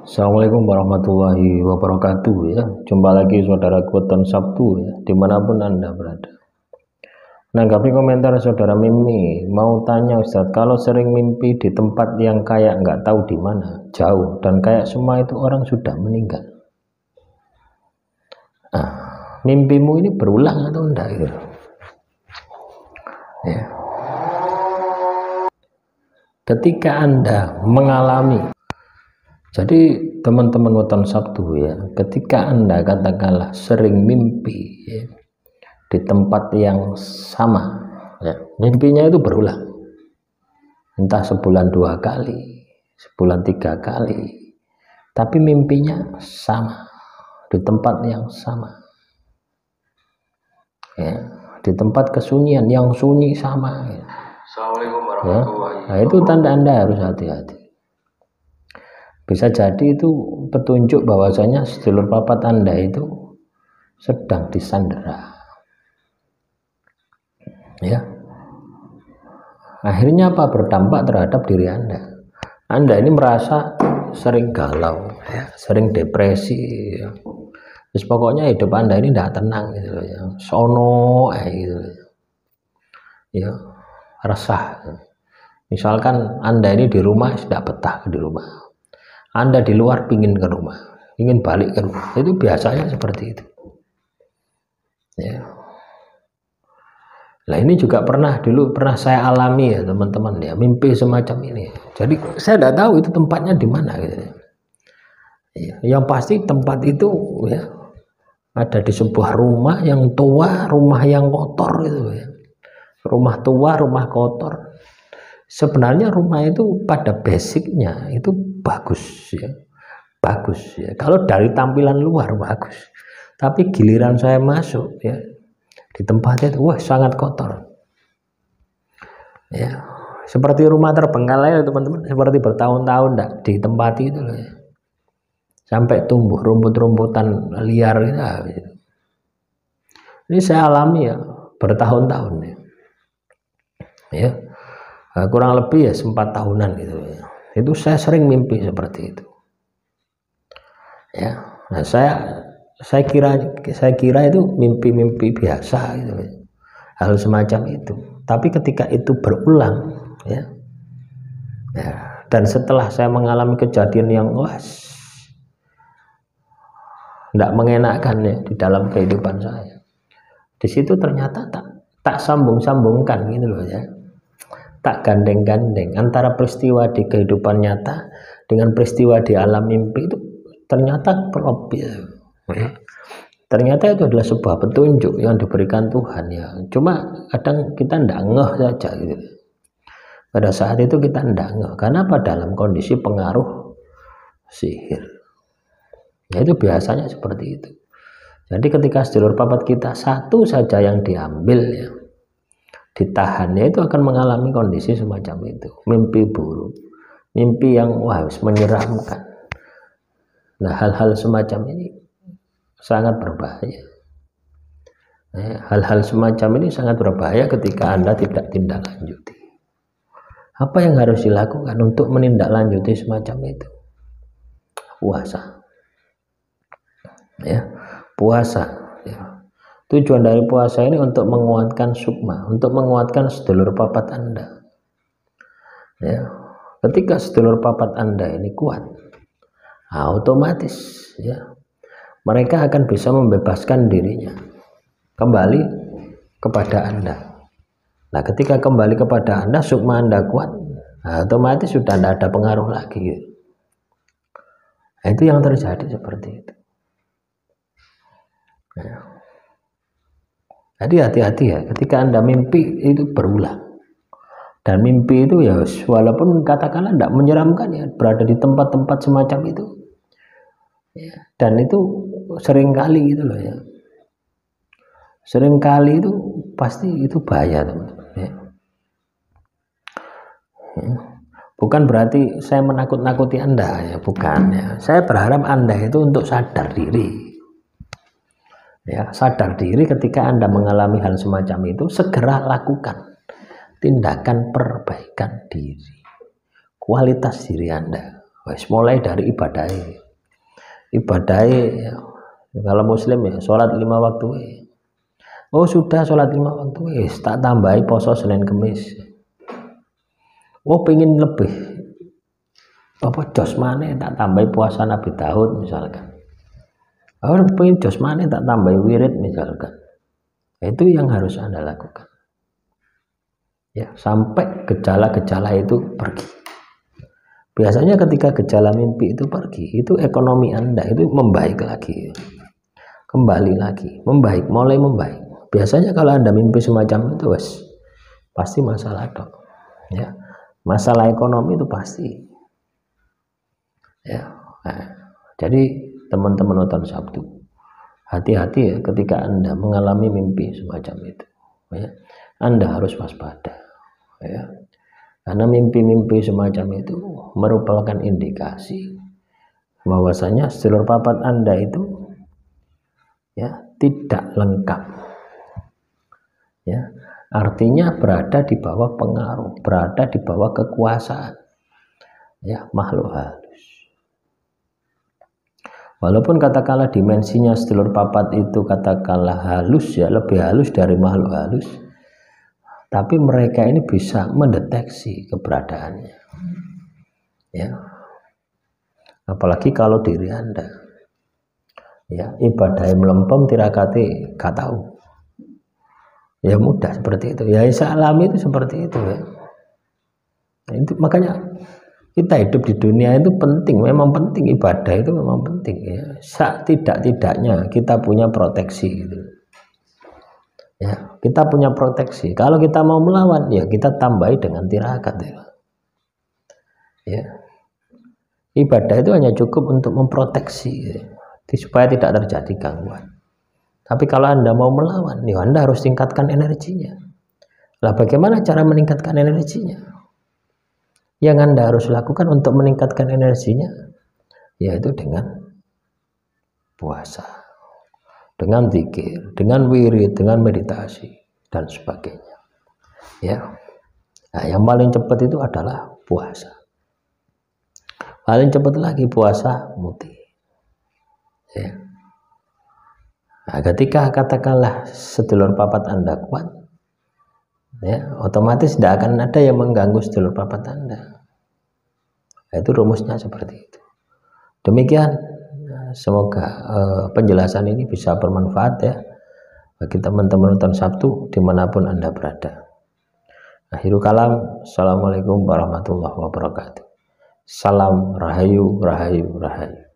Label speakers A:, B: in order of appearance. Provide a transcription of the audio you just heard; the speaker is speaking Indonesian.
A: Assalamualaikum warahmatullahi wabarakatuh ya. Jumpa lagi saudara Weton Sabtu ya, dimanapun Anda berada. Menanggapi komentar saudara Mimi, mau tanya Ustadz, kalau sering mimpi di tempat yang kayak nggak tahu di mana, jauh, dan kayak semua itu orang sudah meninggal. Nah, mimpimu ini berulang atau enggak gitu? Ya. Ketika Anda mengalami, jadi teman-teman Weton Sabtu ya, ketika Anda katakanlah sering mimpi ya, di tempat yang sama ya, mimpinya itu berulang, entah sebulan 2 kali, sebulan 3 kali, tapi mimpinya sama di tempat yang sama ya, di tempat kesunyian yang sunyi sama ya.
B: Assalamualaikum
A: Ya.
B: warahmatullahi
A: Nah, itu tanda Anda harus hati-hati. Bisa jadi itu petunjuk bahwasanya sedulur papat Anda itu sedang disandera ya. Akhirnya apa? Berdampak terhadap diri Anda. Anda ini merasa sering galau ya, sering depresi ya. Terus pokoknya hidup Anda ini tidak tenang gitu ya. Sono gitu ya, resah. Misalkan Anda ini di rumah tidak betah di rumah, Anda di luar pingin ke rumah, ingin balik ke rumah, itu biasanya seperti itu ya. Nah, ini juga pernah saya alami ya teman-teman ya, mimpi semacam ini. Jadi saya tidak tahu itu tempatnya di mana gitu ya. Yang pasti tempat itu ya ada di sebuah rumah yang tua, rumah yang kotor gitu ya. Rumah tua, rumah kotor. Sebenarnya rumah itu pada basicnya itu bagus ya. Bagus ya. Kalau dari tampilan luar bagus. Tapi giliran saya masuk ya, di tempatnya itu wah sangat kotor. Ya. Seperti rumah terbengkalai ya teman-teman, seperti bertahun-tahun enggak ditempati itu loh ya. Sampai tumbuh rumput-rumputan liar gitu. Ini saya alami ya bertahun-tahun ya. Ya. Kurang lebih ya 4 tahunan gitu ya. Itu saya sering mimpi seperti itu. Ya. Nah, saya kira itu mimpi-mimpi biasa gitu ya. Hal semacam itu. Tapi ketika itu berulang ya. Ya, dan setelah saya mengalami kejadian yang tidak mengenakan ya di dalam kehidupan saya, di situ ternyata tak sambung-sambungkan gitu loh ya, tak gandeng-gandeng antara peristiwa di kehidupan nyata dengan peristiwa di alam mimpi itu ternyata klop ya. Ternyata itu adalah sebuah petunjuk yang diberikan Tuhan ya. Cuma kadang kita tidak ngeh saja gitu. Pada saat itu kita tidak ngeh. Karena apa? Dalam kondisi pengaruh sihir. Ya itu biasanya seperti itu. Jadi ketika sedulur papat kita satu saja yang diambil ya, ditahannya itu akan mengalami kondisi semacam itu. Mimpi buruk, mimpi yang menyeramkan. Nah, hal-hal semacam ini sangat berbahaya. Hal-hal semacam ini sangat berbahaya ketika Anda tidak tindak lanjuti. Apa yang harus dilakukan untuk menindaklanjuti semacam itu? Puasa. Ya, puasa. Ya. Tujuan dari puasa ini untuk menguatkan sukma, untuk menguatkan sedulur papat Anda. Ya. Ketika sedulur papat Anda ini kuat, otomatis ya, mereka akan bisa membebaskan dirinya kembali kepada Anda. Nah, ketika kembali kepada Anda, sukma Anda kuat, otomatis sudah tidak ada pengaruh lagi. Nah, itu yang terjadi seperti itu. Ya. Jadi hati-hati ya, ketika Anda mimpi itu berulang. Dan mimpi itu ya, walaupun katakanlah tidak menyeramkan ya, berada di tempat-tempat semacam itu. Ya, dan itu sering kali gitu loh ya. Sering kali itu pasti itu bahaya teman-teman ya. Bukan berarti saya menakut-nakuti Anda ya, bukan ya. Saya berharap Anda itu untuk sadar diri. Ya, sadar diri ketika Anda mengalami hal semacam itu, segera lakukan tindakan perbaikan diri, kualitas diri Anda. Wes mulai dari ibadah ya. Kalau muslim ya sholat 5 waktu. Oh sudah sholat 5 waktu, tak tambahi poso Senin Kemis. Oh pengen lebih apa jos maneh tak tambahi puasa Nabi Daud misalkan. Oh pengen jos maneh tak tambahi wirid misalkan. Itu yang harus Anda lakukan. Ya, sampai gejala-gejala itu pergi. Biasanya ketika gejala mimpi itu pergi, itu ekonomi Anda itu membaik lagi, kembali lagi, membaik, mulai membaik. Biasanya kalau Anda mimpi semacam itu, pasti masalah dok. Ya, masalah ekonomi itu pasti. Ya, nah, jadi teman-teman nonton Sabtu, hati-hati ya ketika Anda mengalami mimpi semacam itu. Ya, Anda harus waspada. Ya. Karena mimpi-mimpi semacam itu merupakan indikasi bahwasanya sedulur papat Anda itu ya tidak lengkap. Ya, artinya berada di bawah pengaruh, berada di bawah kekuasaan ya makhluk halus. Walaupun katakanlah dimensinya sedulur papat itu katakanlah halus ya, lebih halus dari makhluk halus. Tapi mereka ini bisa mendeteksi keberadaannya, ya. Apalagi kalau diri Anda, ya ibadah melempem tirakati gak tahu, ya mudah seperti itu. Ya Isa alami itu seperti itu ya. Nah, itu makanya kita hidup di dunia itu penting, memang penting ibadah itu memang penting ya. Tidak-tidaknya kita punya proteksi gitu. Ya, kita punya proteksi. Kalau kita mau melawan, ya kita tambahi dengan tirakat. Ya. Ibadah itu hanya cukup untuk memproteksi, ya, supaya tidak terjadi gangguan. Tapi kalau Anda mau melawan, ya Anda harus tingkatkan energinya. Lah, bagaimana cara meningkatkan energinya? Yang Anda harus lakukan untuk meningkatkan energinya, yaitu dengan puasa, dengan zikir, dengan wirid, dengan meditasi dan sebagainya. Ya. Nah, yang paling cepat itu adalah puasa. Paling cepat lagi puasa muti. Ya. Nah, ketika katakanlah sedulur papat Anda kuat, ya, otomatis tidak akan ada yang mengganggu sedulur papat Anda. Nah, itu rumusnya seperti itu. Demikian. Semoga penjelasan ini bisa bermanfaat ya bagi teman-teman nonton Sabtu dimanapun Anda berada. Akhirul kalam, assalamualaikum warahmatullahi wabarakatuh. Salam rahayu, rahayu, rahayu.